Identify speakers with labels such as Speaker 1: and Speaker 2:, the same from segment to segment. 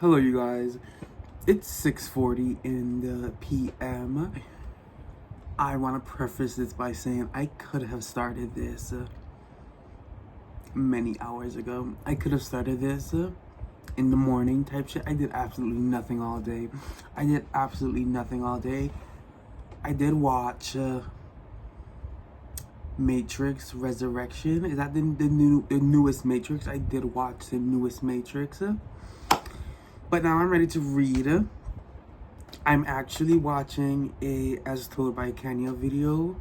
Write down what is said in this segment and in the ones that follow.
Speaker 1: Hello, you guys. It's 6:40 in the p.m. I want to preface this by saying I could have started this many hours ago. I could have started this in the morning type shit. I did absolutely nothing all day. I did watch Matrix Resurrection. Is that the newest Matrix? I did watch the newest Matrix. But now I'm ready to read. I'm actually watching a As Told by Kenya video.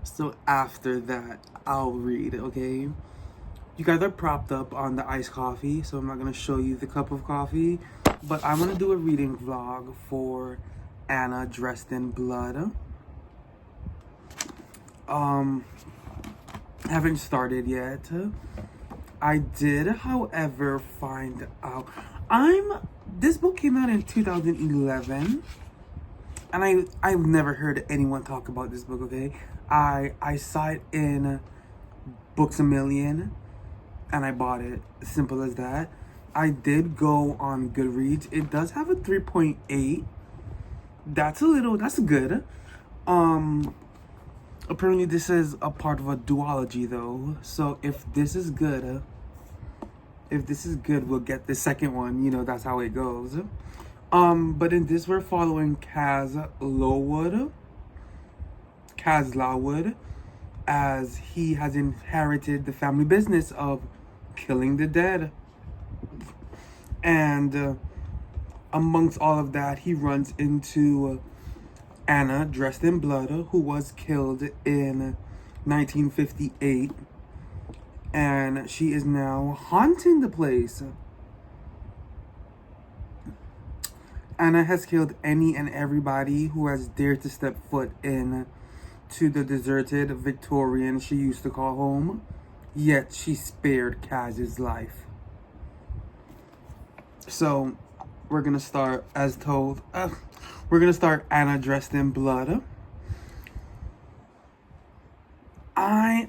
Speaker 1: So after that, I'll read, okay? You guys are propped up on the iced coffee, so I'm not gonna show you the cup of coffee. But I'm gonna do a reading vlog for Anna Dressed in Blood. Haven't started yet. I did, however, find out this book came out in 2011, and I've never heard anyone talk about this book. Okay, I saw it in Books A Million, and I bought it. Simple as that. I did go on Goodreads. It does have a 3.8. That's good. Apparently this is a part of a duology though. So if this is good, we'll get the second one. You know, that's how it goes. But in this, we're following Kaz Lawwood, as he has inherited the family business of killing the dead. And amongst all of that, he runs into Anna Dressed in Blood, who was killed in 1958. And she is now haunting the place. Anna has killed any and everybody who has dared to step foot in to the deserted Victorian she used to call home. Yet she spared Kaz's life. So we're gonna start as told. We're gonna start Anna Dressed in Blood.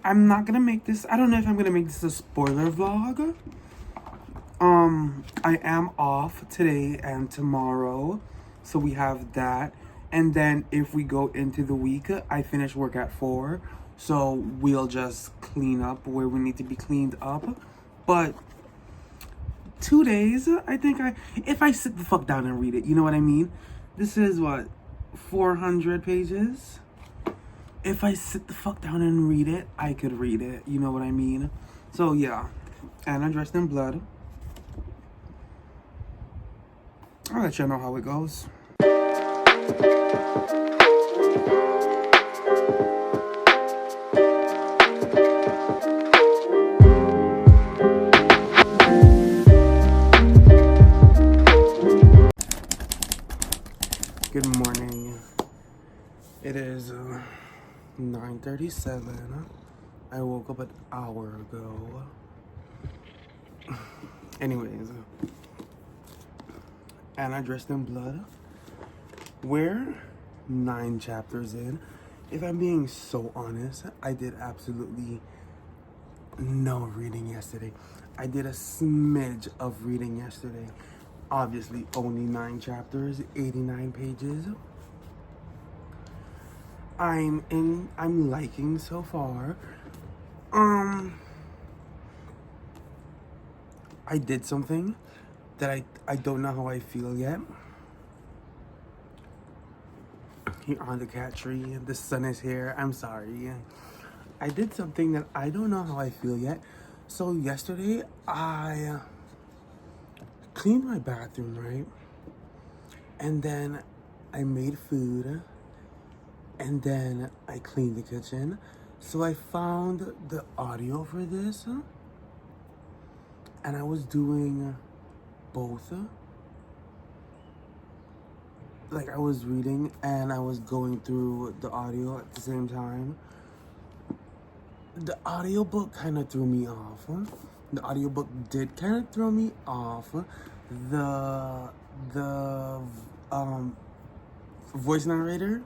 Speaker 1: I'm not gonna make this. I don't know if I'm gonna make this a spoiler vlog. I am off today and tomorrow, so we have that. And then if we go into the week, I finish work at 4, so we'll just clean up where we need to be cleaned up. But 2 days, I think if I sit the fuck down and read it, you know what I mean? This is what, 400 pages? If I sit the fuck down and read it, I could read it, you know what I mean? So yeah, Anna Dressed in Blood. I'll let you know how it goes. Good morning. It is 9:37. I woke up an hour ago. Anyways, Anna Dressed in Blood. We're 9 chapters in. If I'm being so honest, I did absolutely no reading yesterday. I did a smidge of reading yesterday. Obviously, only 9 chapters, 89 pages. I'm liking so far. I did something that I don't know how I feel yet. Here on the cat tree, the sun is here. I'm sorry. I did something that I don't know how I feel yet. So yesterday I cleaned my bathroom, right? And then I made food. And then I cleaned the kitchen. So I found the audio for this. And I was doing both. Like I was reading and I was going through the audio at the same time. The audiobook kind of threw me off. The audiobook did kind of throw me off. The voice narrator,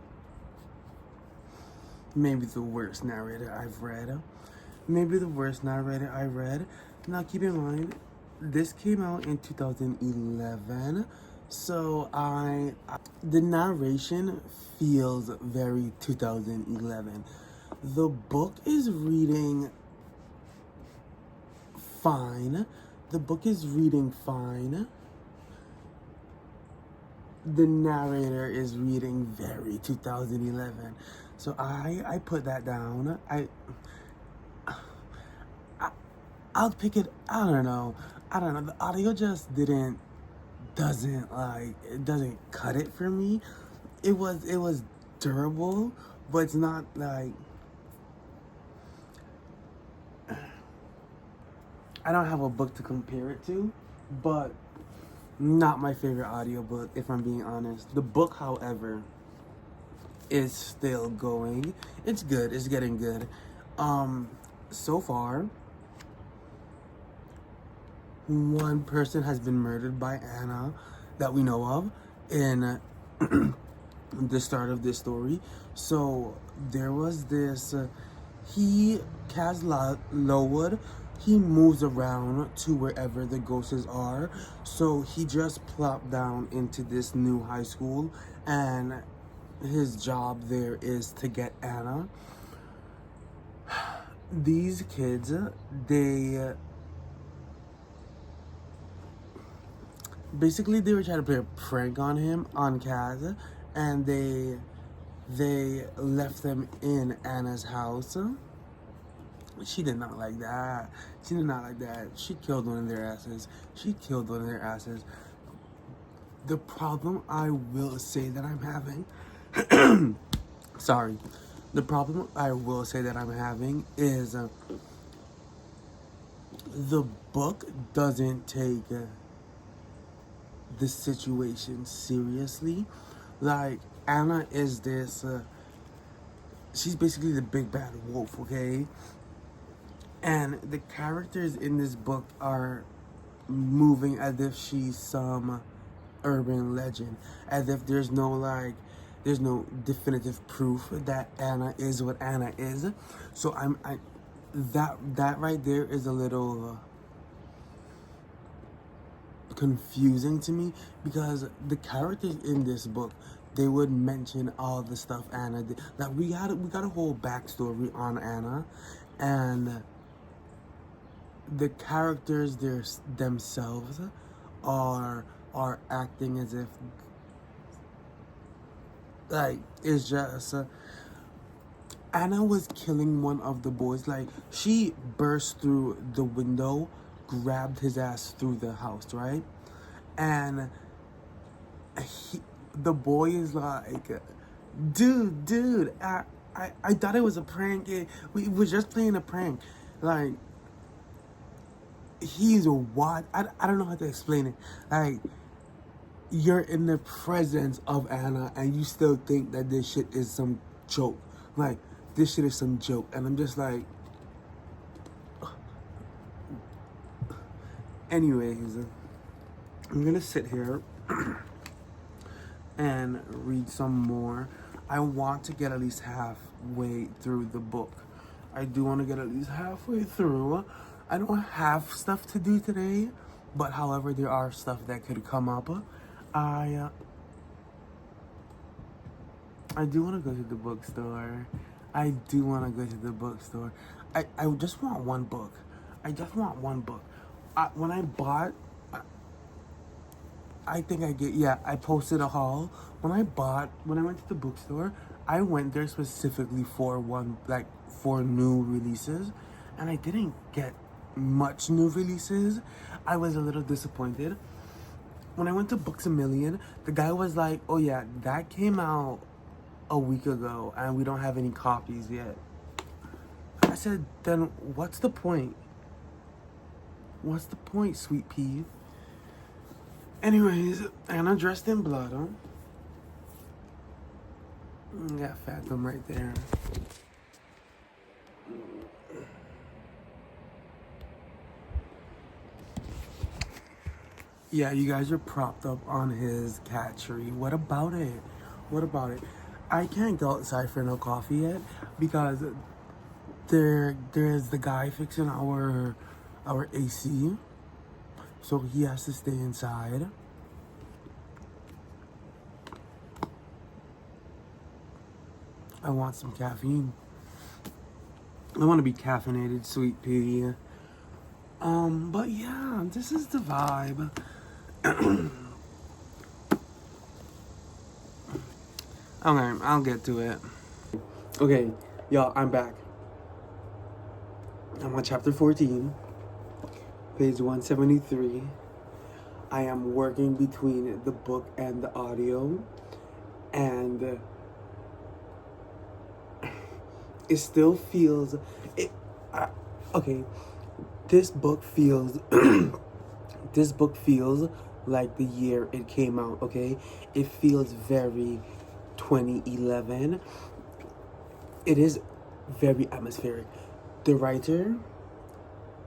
Speaker 1: maybe the worst narrator I've read. Now keep in mind, this came out in 2011, so the narration feels very 2011. The book is reading fine. The book is reading fine. The narrator is reading very 2011. So I put that down. I'll pick it. I don't know. The audio just doesn't cut it for me. It was durable, but it's not like, I don't have a book to compare it to, but not my favorite audiobook, if I'm being honest. The book, however, is still going. It's good. It's getting good. So far, one person has been murdered by Anna that we know of in the start of this story. So there was this Kaz Lowood, he moves around to wherever the ghosts are. So he just plopped down into this new high school, and his job there is to get Anna. These kids, they basically they were trying to play a prank on him, on Kaz, and they left them in Anna's house. She did not like that. She did not like that. She killed one of their asses. The problem I will say that I'm having, sorry. The problem I will say that I'm having is the book doesn't take the situation seriously. Like, Anna is this, she's basically the big bad wolf, okay? And the characters in this book are moving as if she's some urban legend, as if there's no definitive proof that Anna is what Anna is. So that right there is a little confusing to me, because the characters in this book, they would mention all the stuff Anna did. Like, we got a whole backstory on Anna, and the characters themselves are acting as if, like, it's just Anna was killing one of the boys. Like, she burst through the window, grabbed his ass through the house, right? And the boy is like, dude, I thought it was a prank. We were just playing a prank. Like, he's a what? I don't know how to explain it. Like, you're in the presence of Anna and you still think that this shit is some joke. Like, this shit is some joke. And I'm just like, anyways, I'm gonna sit here and read some more. I want to get at least halfway through the book. I do want to get at least halfway through. I don't have stuff to do today, but however, there are stuff that could come up. I do want to go to the bookstore. I just want one book. When I bought, I think I posted a haul. When I went to the bookstore, I went there specifically for new releases, and I didn't get much new releases. I was a little disappointed. When I went to Books A Million, the guy was like, oh yeah, that came out a week ago and we don't have any copies yet. I said, then what's the point? What's the point, sweet pea? Anyways, Anna Dressed in Blood, huh? Got Fathom right there. Yeah, you guys are propped up on his cat tree. What about it? I can't go outside for no coffee yet because there's the guy fixing our AC. So he has to stay inside. I want some caffeine. I want to be caffeinated, sweet pea. But yeah, this is the vibe. Okay, I'll get to it. Okay, y'all, I'm back. I'm on chapter 14, page 173. I am working between the book and the audio, and it still feels it. Okay, this book feels this book feels like the year it came out. Okay, it feels very 2011. It is very atmospheric. The writer,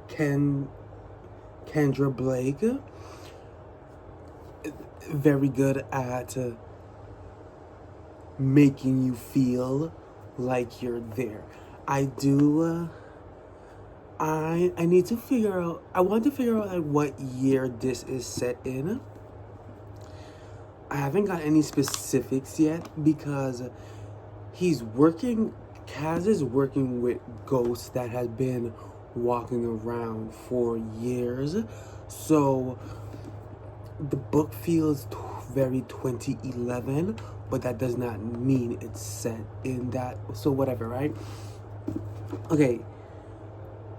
Speaker 1: Kendra Blake, very good at making you feel like you're there. I need to figure out. I want to figure out like what year this is set in. I haven't got any specifics yet because Kaz is working with ghosts that have been walking around for years. So the book feels very 2011, but that does not mean it's set in that. So whatever, right? Okay.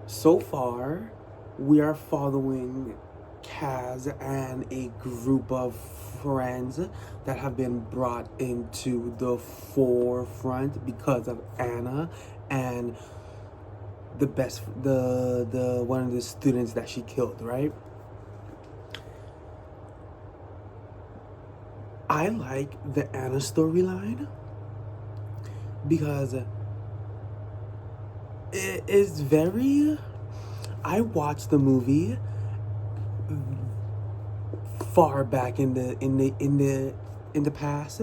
Speaker 1: So far, we are following Kaz and a group of friends that have been brought into the forefront because of Anna and the one of the students that she killed, right? I like the Anna storyline because it is very. I watched the movie far back in the past,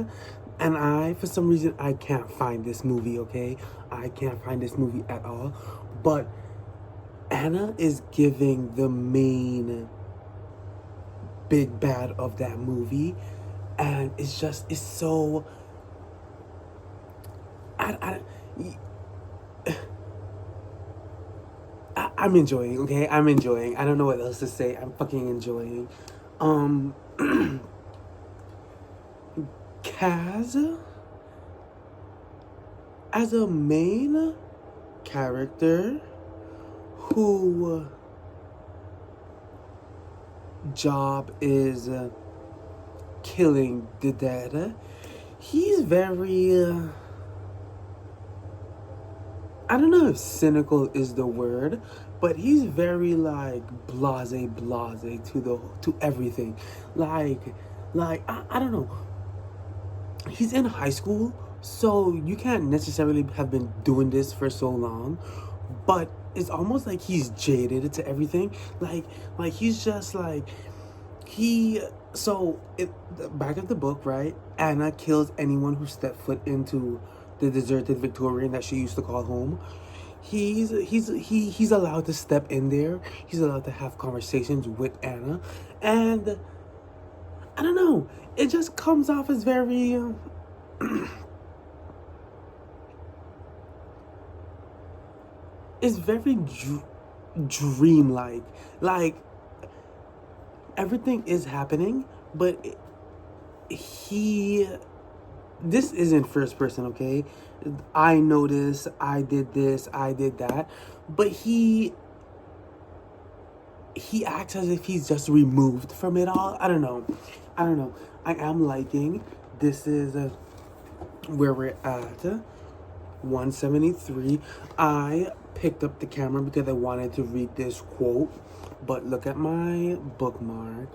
Speaker 1: and for some reason I can't find this movie. Okay, I can't find this movie at all. But Anna is giving the main big bad of that movie, and it's so. I'm enjoying, okay? I'm enjoying. I don't know what else to say. I'm fucking enjoying. Kaz, as a main character who job is killing the dead, he's very... I don't know if cynical is the word, but he's very like blase to everything. Like I don't know. He's in high school, so you can't necessarily have been doing this for so long, but it's almost like he's jaded to everything. Like he's just like back of the book, right? Anna kills anyone who stepped foot into the deserted Victorian that she used to call home. He's allowed to step in there. He's allowed to have conversations with Anna, and I don't know. It just comes off as very. It's very dreamlike. Like everything is happening, but this isn't first person, okay? I know this, I did this, I did that. But he acts as if he's just removed from it all. I don't know. I am liking. This is where we're at. 173. I picked up the camera because I wanted to read this quote. But look at my bookmark.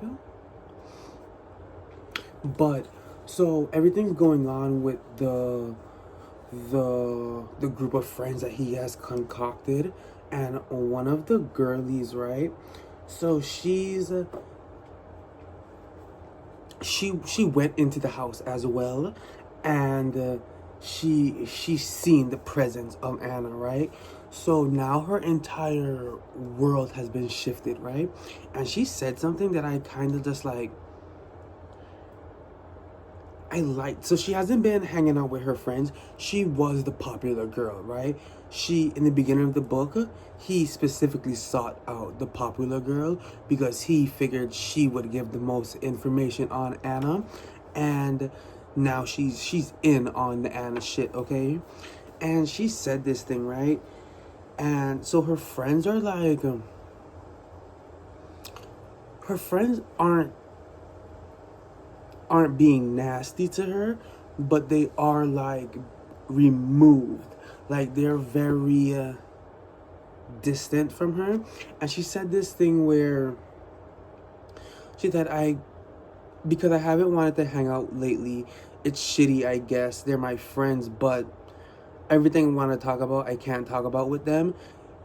Speaker 1: But so everything's going on with the group of friends that he has concocted, and one of the girlies, right? So she went into the house as well, and she's seen the presence of Anna, right? So now her entire world has been shifted, right? And she said something that I kind of just like, I liked. So she hasn't been hanging out with her friends. She was the popular girl, right? She, in the beginning of the book, he specifically sought out the popular girl because he figured she would give the most information on Anna. And now she's in on the Anna shit, okay? And she said this thing, right? And so her friends are like, her friends aren't being nasty to her, but they are like removed. Like they're very distant from her. And she said this thing where she said, because I haven't wanted to hang out lately, it's shitty, I guess. They're my friends, but everything I want to talk about, I can't talk about with them.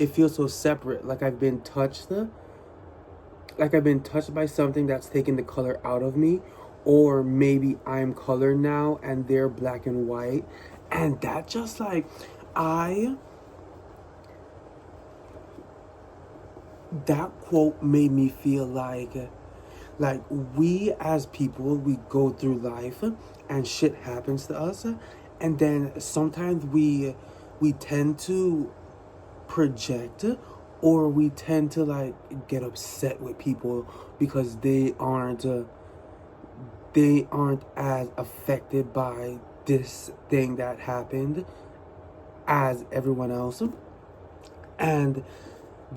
Speaker 1: It feels so separate. Like I've been touched by something that's taken the color out of me, or maybe I'm colored now and they're black and white. And that just like, that quote made me feel like we as people, we go through life and shit happens to us, and then sometimes we tend to project, or we tend to like get upset with people because they aren't as affected by this thing that happened as everyone else. And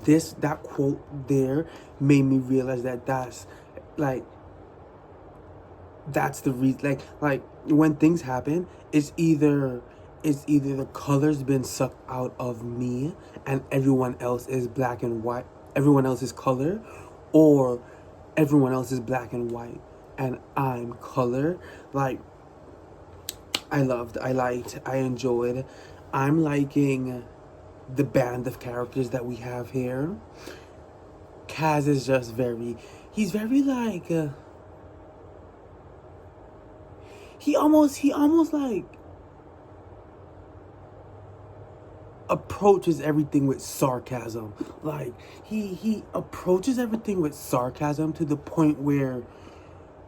Speaker 1: that quote there made me realize that like that's the reason. Like when things happen, it's either the color's been sucked out of me and everyone else is black and white, everyone else is color, or everyone else is black and white and I'm color. Like I enjoyed. I'm liking the band of characters that we have here. Kaz is just he's very like, he almost like approaches everything with sarcasm. Like he approaches everything with sarcasm to the point where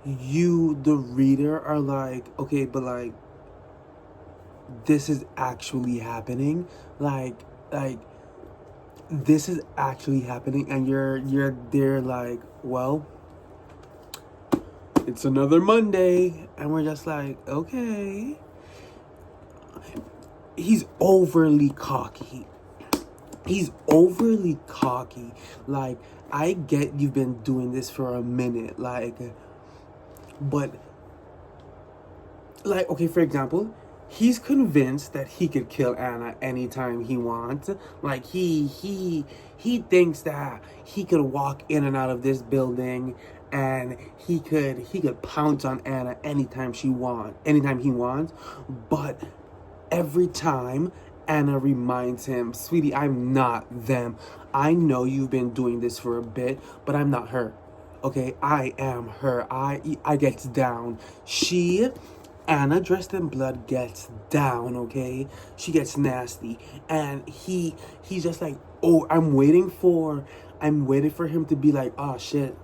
Speaker 1: you, the reader, are like, okay, but like this is actually happening. Like this is actually happening, and you're there like, well, it's another Monday, and we're just like, okay. He's overly cocky. Like, I get you've been doing this for a minute, like, but like, okay, for example, he's convinced that he could kill Anna anytime he wants. Like he thinks that he could walk in and out of this building and he could pounce on Anna anytime he wants. But every time Anna reminds him, sweetie, I'm not them. I know you've been doing this for a bit, but I'm not her. Okay, I am her. I gets down. Anna dressed in blood gets down, okay? She gets nasty. And he's just like, oh, I'm waiting for him to be like, oh shit.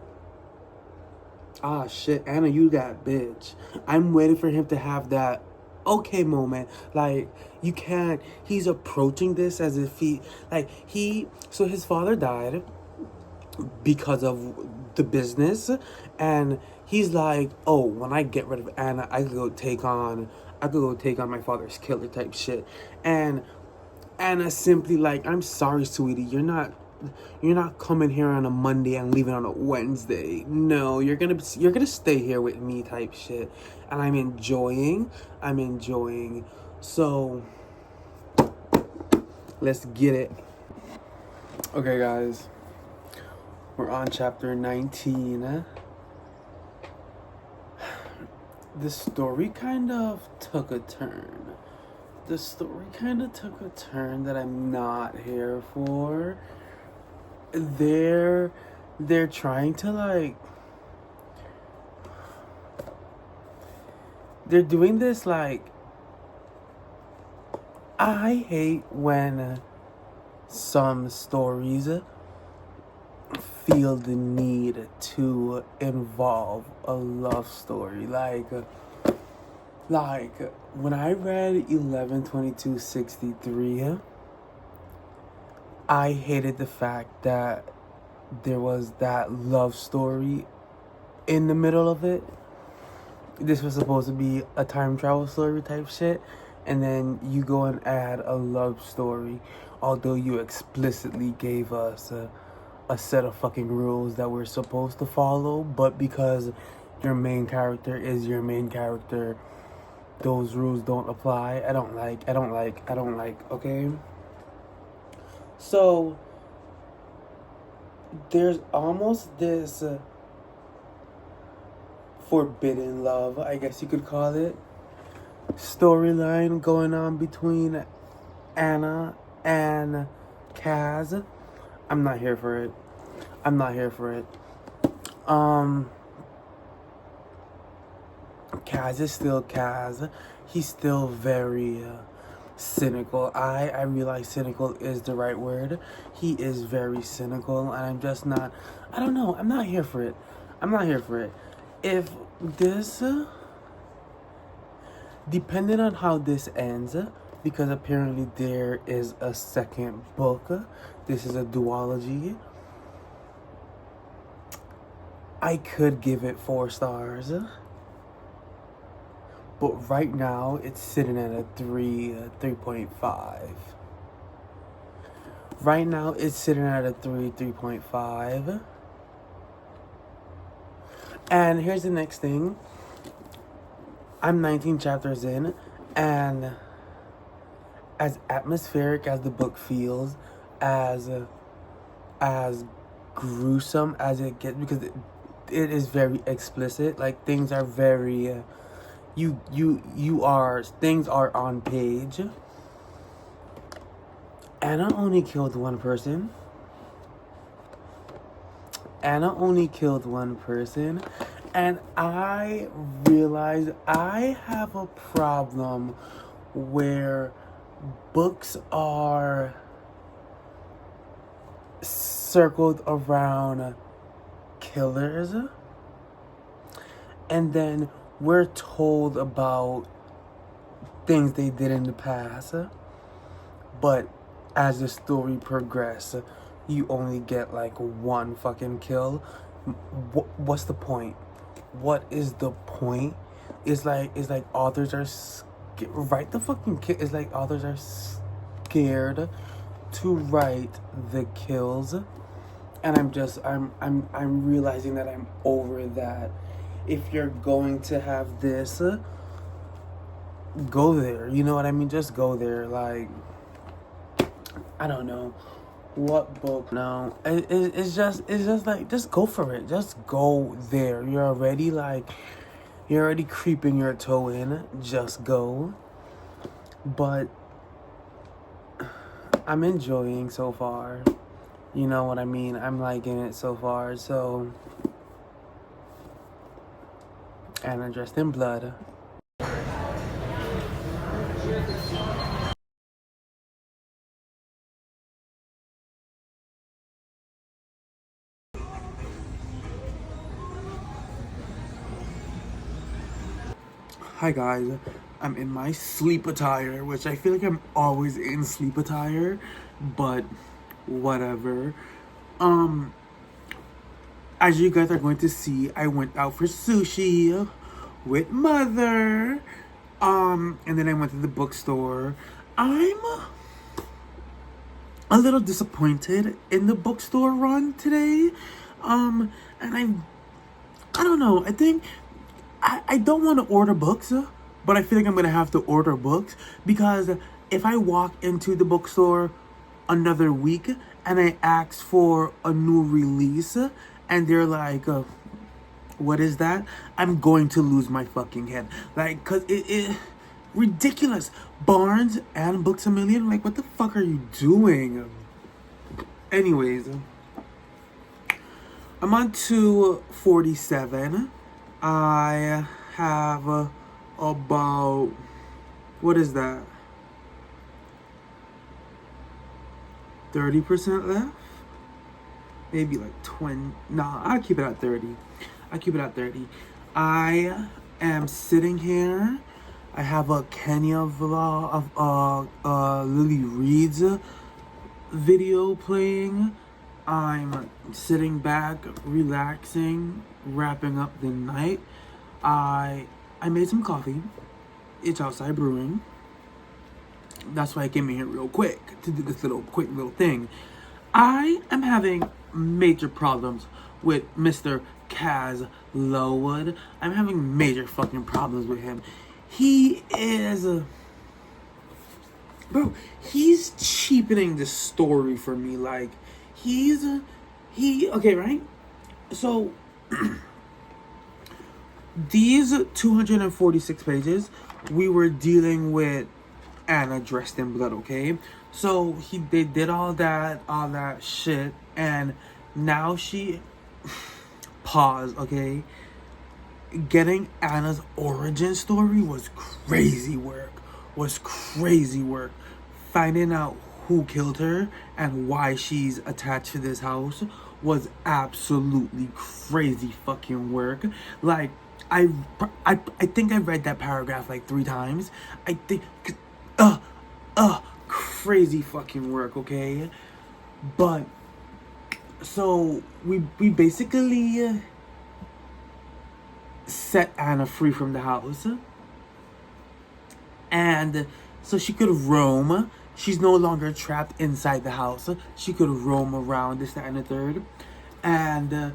Speaker 1: Ah shit, Anna, you that bitch. I'm waiting for him to have that okay moment. Like, you can't, he's approaching this as if so his father died because of the business, and he's like, oh, when I get rid of Anna, I could go take on my father's killer type shit. And Anna simply like, I'm sorry, sweetie, you're not coming here on a Monday and leaving on a Wednesday. No, you're gonna stay here with me type shit. And I'm enjoying. So let's get it. Okay, guys. We're on chapter 19. The story kind of took a turn. That I'm not here for. They're trying to like, they're doing this like, I hate when some stories feel the need to involve a love story. Like when I read 11/22/63, I hated the fact that there was that love story in the middle of it. This was supposed to be a time travel story type shit, and then you go and add a love story, although you explicitly gave us a set of fucking rules that we're supposed to follow, but because your main character is your main character, those rules don't apply. I don't like, okay? So, there's almost this forbidden love, I guess you could call it, storyline going on between Anna and Kaz. I'm not here for it. Kaz is still Kaz. He's still very cynical. I realize cynical is the right word. He is very cynical, and I'm just not. I don't know. I'm not here for it. If this, depending on how this ends, because apparently there is a second book. This is a duology. I could give it 4 stars. But right now, it's sitting at a 3.5. Right now, it's sitting at a 3.5. And here's the next thing. I'm 19 chapters in, and as atmospheric as the book feels, as gruesome as it gets, because it is very explicit. Like, things are very things are on page. Anna only killed one person. And I realized I have a problem where books are circled around killers, and then we're told about things they did in the past, but as the story progresses, you only get like one fucking kill. What's the point? What is the point? It's like authors are write the fucking kill. It's like authors are scared to write the kills, and I'm realizing that I'm over that. If you're going to have this, go there. You know what I mean? Just go there. Like, I don't know what book. No, it's just like, just go for it. Just go there. You're already creeping your toe in. Just go. But I'm enjoying so far. You know what I mean? I'm liking it so far. So, Anna Dressed in Blood. Hi guys, I'm in my sleep attire, which I feel like I'm always in sleep attire, but whatever. As you guys are going to see, I went out for sushi with mother. And then I went to the bookstore. I'm a little disappointed in the bookstore run today. And I don't know. I think I don't want to order books, but I feel like I'm gonna have to order books, because if I walk into the bookstore another week and I ask for a new release and they're like, what is that? I'm going to lose my fucking head. Like, cause it ridiculous. Barnes and Books A Million, like, what the fuck are you doing? Anyways, I'm on 247. I have about, what is that? 30% left. Maybe like 20. Nah, I'll keep it at 30. I keep it at 30. I am sitting here. I have a Kenya vlog of Lily Reed's video playing. I'm sitting back, relaxing, wrapping up the night. I made some coffee. It's outside brewing. That's why I came in here real quick to do this quick little thing. I am having major problems with Mr. Kaz Lowood. I'm having major fucking problems with him. He is... bro, he's cheapening the story for me. Like, okay, right? So, these 246 pages, we were dealing with Anna dressed in blood, okay? So, they did all that shit, and now she... Pause, okay? Getting Anna's origin story was crazy work. Finding out who killed her and why she's attached to this house was absolutely crazy fucking work. Like, I think I read that paragraph like 3 times. I think, crazy fucking work, okay? But, so, we basically set Anna free from the house. And so she could roam. She's no longer trapped inside the house. She could roam around, this, that, and the third. And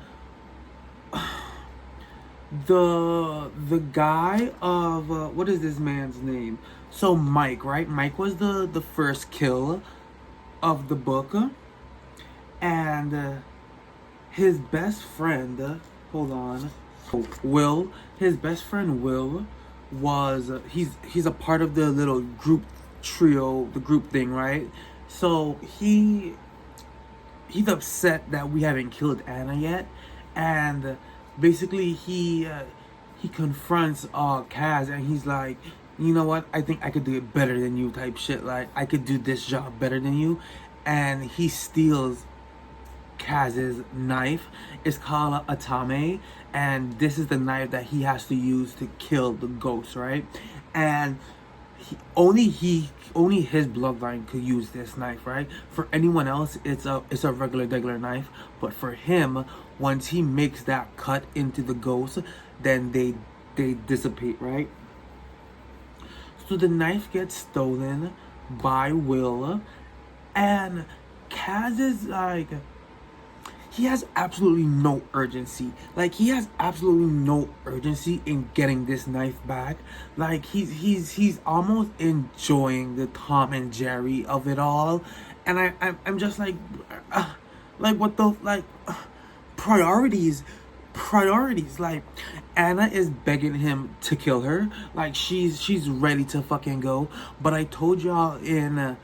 Speaker 1: the guy of what is this man's name? So Mike, right? Mike was the first kill of the book, and his best friend, hold on, Will. His best friend Will was he's a part of the little group trio, the group thing, right? So he's upset that we haven't killed Anna yet, and basically he confronts Kaz, and he's like, you know what, I think I could do it better than you, type shit. Like, I could do this job better than you. And he steals Kaz's knife. It's called a Atame, and this is the knife that he has to use to kill the ghost, right? And only his bloodline could use this knife, right? For anyone else, it's a regular knife, but for him, once he makes that cut into the ghost, then they dissipate, right? So the knife gets stolen by Will, and Kaz is like, he has absolutely no urgency. Like, he has absolutely no urgency in getting this knife back. Like, he's almost enjoying the Tom and Jerry of it all. And I'm just like what the, like, priorities. Like, Anna is begging him to kill her. Like, she's ready to fucking go. But I told y'all in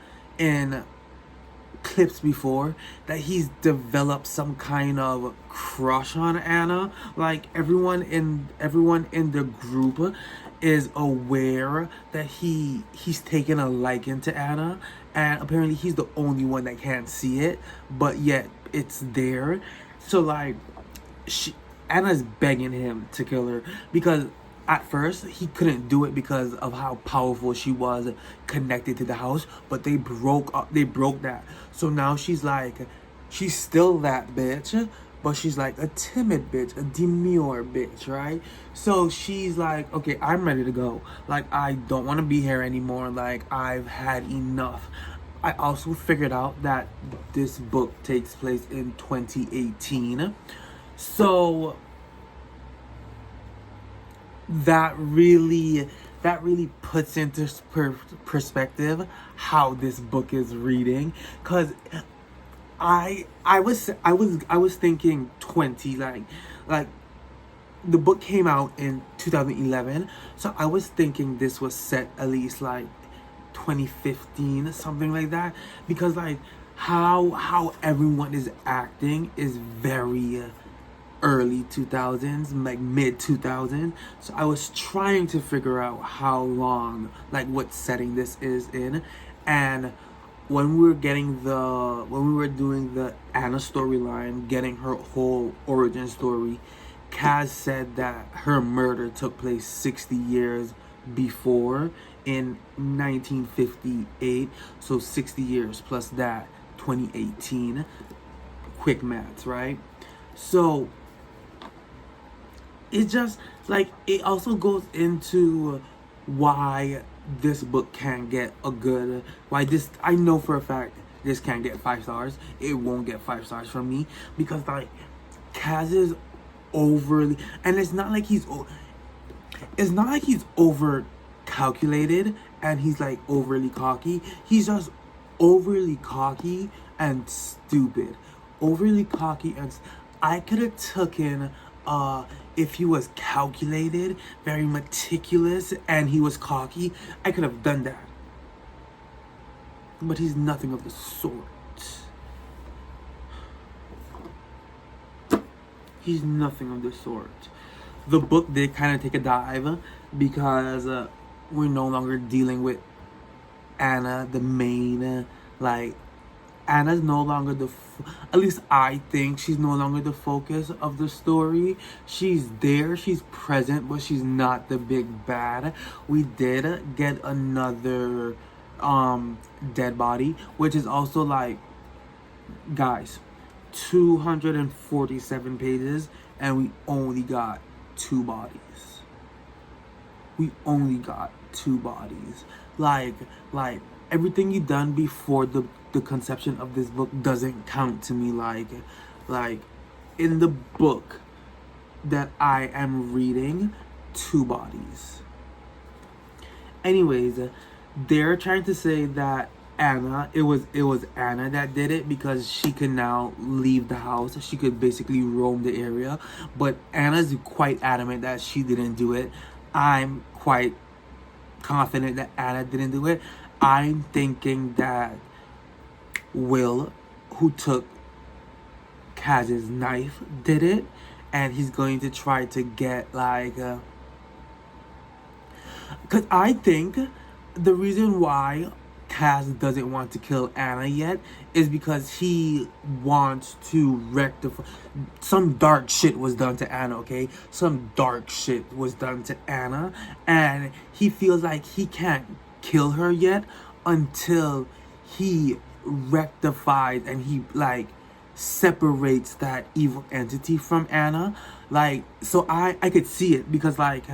Speaker 1: clips before that he's developed some kind of crush on Anna. Like, everyone in the group is aware that he's taken a liking to Anna, and apparently he's the only one that can't see it, but yet it's there. So, like, Anna's begging him to kill her, because at first he couldn't do it because of how powerful she was connected to the house, but they broke that. So now she's like, she's still that bitch, but she's like a timid bitch, a demure bitch, right? So she's like, okay, I'm ready to go. Like, I don't want to be here anymore. Like, I've had enough. I also figured out that this book takes place in 2018. So that really puts into perspective how this book is reading, because I was thinking 20, like the book came out in 2011, so I was thinking this was set at least like 2015, something like that, because like how everyone is acting is very early 2000s, like mid 2000s. So I was trying to figure out how long, like what setting this is in, and when we were doing the Anna storyline, getting her whole origin story, Kaz said that her murder took place 60 years before in 1958. So 60 years plus that, 2018. Quick maths, right? So it just like it also goes into why this book can't get a good why this I know for a fact this can't get 5 stars. It won't get 5 stars from me because like Kaz is overly, and it's not like he's over calculated and he's like overly cocky. He's just overly cocky and stupid. Overly cocky and I could have taken if he was calculated, very meticulous, and he was cocky, I could have done that. But he's nothing of the sort. He's nothing of the sort. The book did kind of take a dive because we're no longer dealing with Anna, the main, like, Anna's no longer at least I think she's no longer the focus of the story. She's there, she's present, but she's not the big bad. We did get another dead body, which is also like, guys, 247 pages and we only got 2 bodies. We only got 2 bodies. Like everything you done before the conception of this book doesn't count to me. Like in the book that I am reading, 2 bodies. Anyways, they're trying to say that Anna, it was Anna that did it because she could now leave the house. She could basically roam the area. But Anna's quite adamant that she didn't do it. I'm quite confident that Anna didn't do it. I'm thinking that Will, who took Kaz's knife, did it, and he's going to try to get like because I think the reason why Kaz doesn't want to kill Anna yet is because he wants to rectify some dark shit was done to Anna, okay? Some dark shit was done to Anna, and he feels like he can't kill her yet until he rectifies and he like separates that evil entity from Anna. Like, so I could see it because like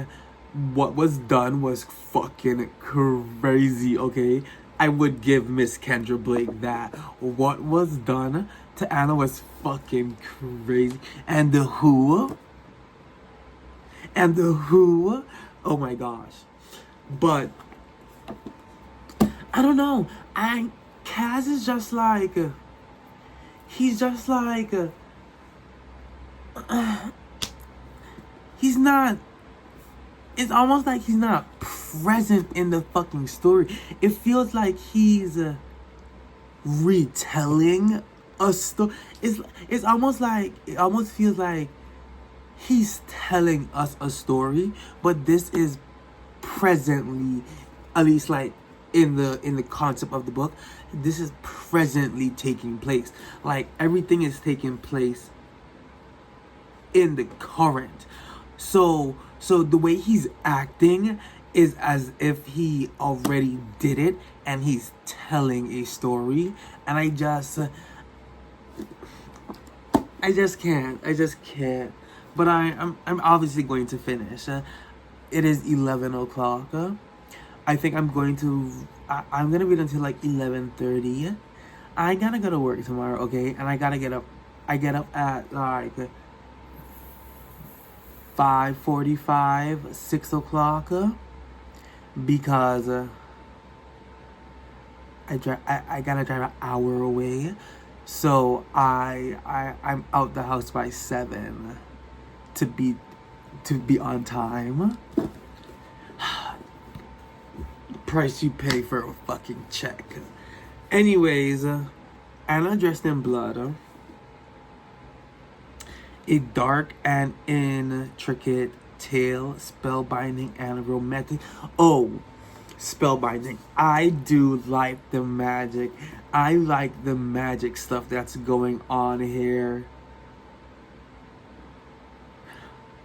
Speaker 1: what was done was fucking crazy, okay? I would give Miss Kendra Blake that. What was done to Anna was fucking crazy. And the Who, oh my gosh. But I don't know. Kaz is just like, he's just like, he's not, it's almost like he's not present in the fucking story. It feels like he's retelling a story. It's almost like, it almost feels like he's telling us a story, but this is presently, at least like in the concept of the book, this is presently taking place. Like everything is taking place in the current. So the way he's acting is as if he already did it and he's telling a story, and I just can't. But I'm obviously going to finish. It is 11 o'clock. I think I'm going to read until like 11:30. I gotta go to work tomorrow, okay? And I gotta get up. I get up at like 5:45, 6 o'clock, because I gotta drive an hour away. So I'm out the house by 7 to be on time. Price you pay for a fucking check. Anyways, Anna dressed in blood. A dark and intricate tale, spellbinding and romantic. Oh, spellbinding. I do like the magic. I like the magic stuff that's going on here.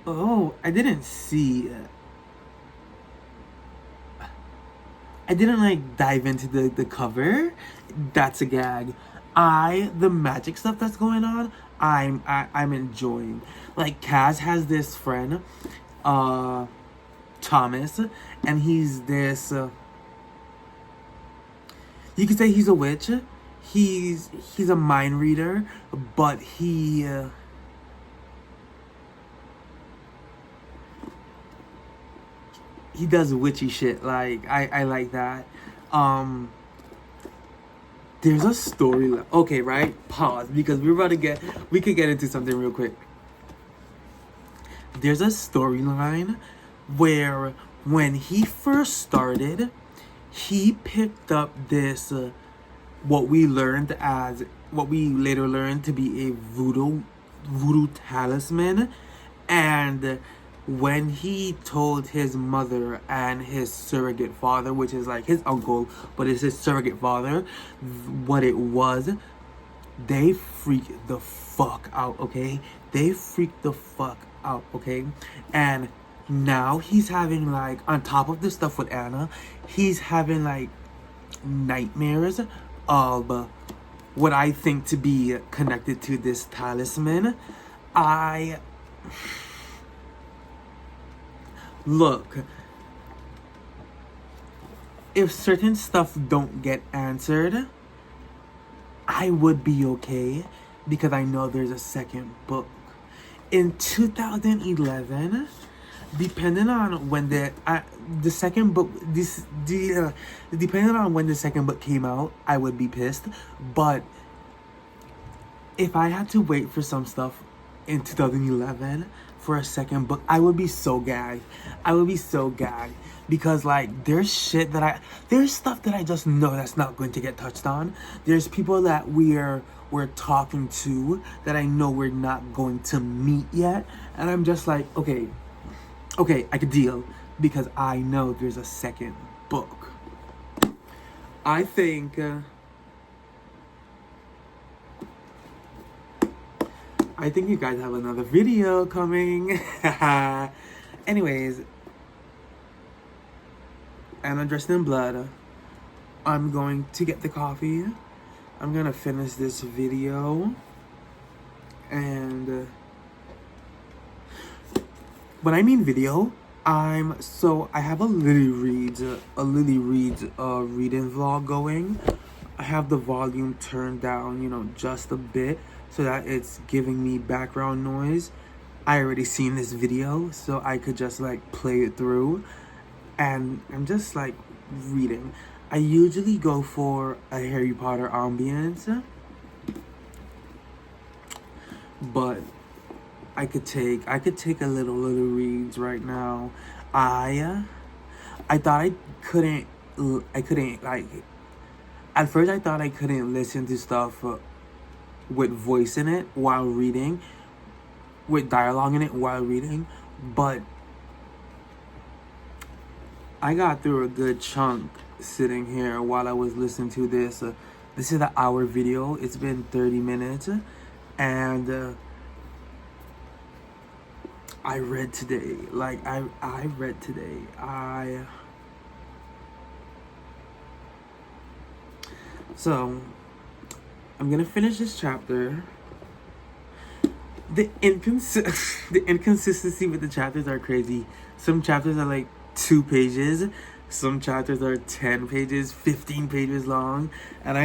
Speaker 1: Oh, I didn't see it. I didn't like dive into the cover. That's a gag. The magic stuff that's going on, I'm enjoying. Like Kaz has this friend, Thomas, and he's this you could say he's a witch. He's a mind reader, but he does witchy shit. Like I like that. There's a story. Okay, right? Pause, because we could get into something real quick. There's a storyline where when he first started, he picked up this what we later learned to be a voodoo talisman, and when he told his mother and his surrogate father, which is like his uncle, but it's his surrogate father, what it was, they freaked the fuck out, okay? They freaked the fuck out, okay? And now he's having, like, on top of the stuff with Anna, he's having, like, nightmares of what I think to be connected to this talisman. Look, if certain stuff don't get answered, I would be okay, because I know there's a second book. In 2011, depending on when the second book, depending on when the second book came out, I would be pissed. But if I had to wait for some stuff in 2011 for a second book, I would be so gagged. I would be so gagged, because like there's stuff that I just know that's not going to get touched on. There's people that we're talking to that I know we're not going to meet yet, and I'm just like, okay, I could deal, because I know there's a second book. I think you guys have another video coming. Anyways, Anna dressed in blood. I'm going to get the coffee. I'm gonna finish this video. And when I mean video, I have a Lily Reads reading vlog going. I have the volume turned down, just a bit, so that it's giving me background noise. I already seen this video, so I could just like play it through, and I'm just like reading. I usually go for a Harry Potter ambience, but I could take a little reads right now. I thought I couldn't like, at first I thought I couldn't listen to stuff with voice in it while reading, with dialogue in it while reading, but I got through a good chunk sitting here while I was listening to this. This is an hour video. It's been 30 minutes, and I read today. Like I read today. So I'm gonna finish this chapter. The inconsistency with the chapters are crazy. Some chapters are like 2 pages. Some chapters are 10 pages, 15 pages long. And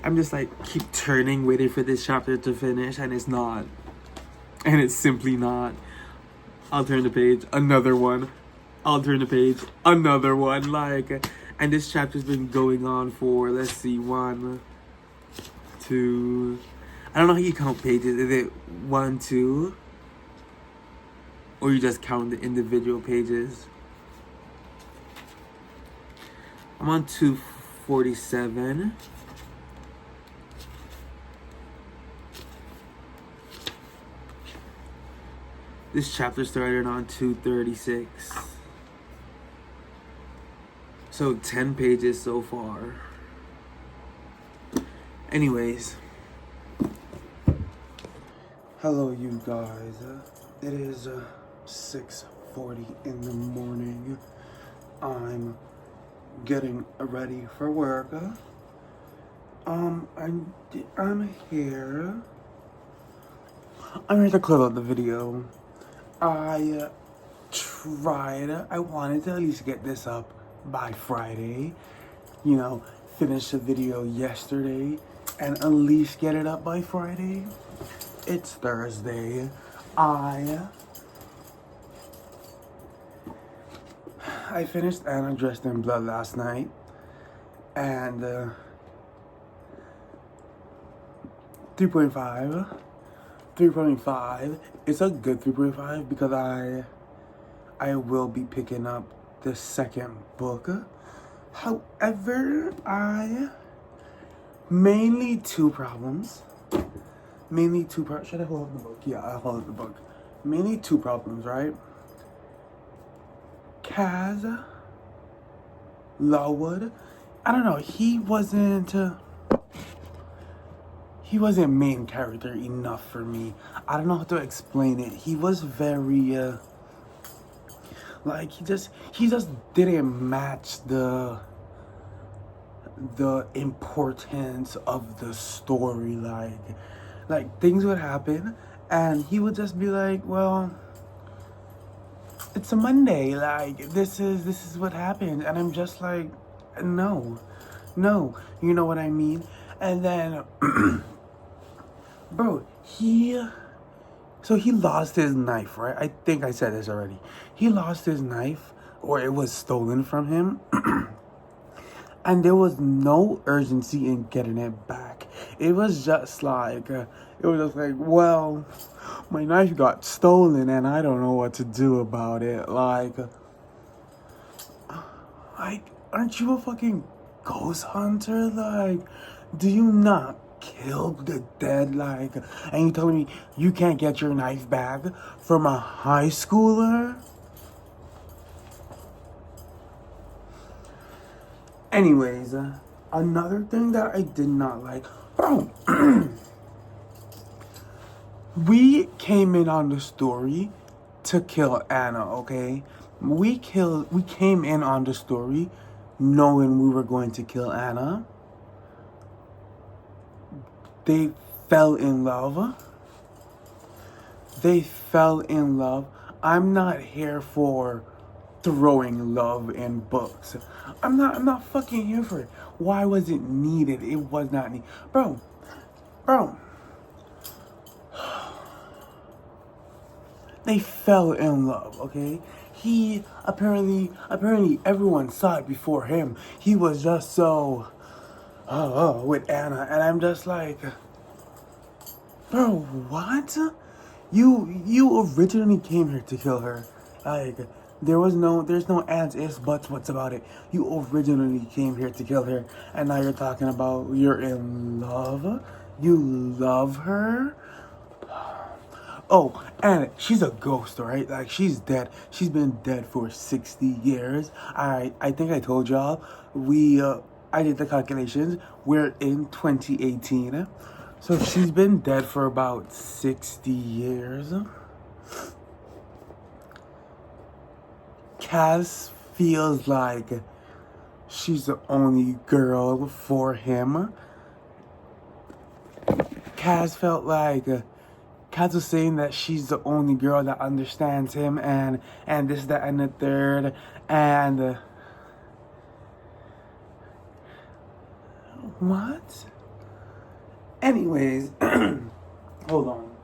Speaker 1: I'm just like, keep turning, waiting for this chapter to finish, and it's not. And it's simply not. I'll turn the page, another one. I'll turn the page, another one. Like, and this chapter's been going on for, let's see, 1, 2... I don't know how you count pages. Is it 1, 2? Or you just count the individual pages? I'm on 247. This chapter started on 236. So 10 pages so far. Anyways. Hello, you guys. It is 6:40 in the morning. I'm getting ready for work. I'm here. I'm here to close out the video. I wanted to at least get this up by Friday. You know, finish the video yesterday and at least get it up by Friday. It's Thursday. I finished Anna Dressed in Blood last night, and 3.5. 3.5. It's a good 3.5 because I will be picking up the second book. However, mainly two problems. Should I hold up the book? Yeah, I'll hold up the book. Mainly two problems, right? Kaz Lawwood, I don't know, he wasn't main character enough for me. I don't know how to explain it. He was very like he just didn't match the importance of the story. Like things would happen and he would just be like, well, it's a Monday, like this is what happened, and I'm just like, no, you know what I mean? And then bro, he lost his knife, right? I think I said this already. He lost his knife, or it was stolen from him. And there was no urgency in getting it back. It was just like, well, my knife got stolen and I don't know what to do about it. Like, aren't you a fucking ghost hunter? Like, do you not kill the dead? Like, and you telling me you can't get your knife back from a high schooler? Anyways, another thing that I did not like, bro, we came in on the story to kill Anna, okay? We came in on the story knowing we were going to kill Anna. They fell in love. I'm not here for throwing love in books. I'm not fucking here for it. Why was it needed? It was not needed. Bro. They fell in love, okay? He apparently everyone saw it before him. He was just so with Anna, and I'm just like, bro, what? You originally came here to kill her. Like, there's no ands, ifs, buts, what's about it. You originally came here to kill her, and now you're talking about you're in love? You love her? Oh, and she's a ghost, right? Like, she's dead. She's been dead for 60 years. I think I told y'all, I did the calculations. We're in 2018. So she's been dead for about 60 years. Kaz feels like she's the only girl for him. Kaz was saying that she's the only girl that understands him, and this, that, and the third, and what? Anyways, hold on.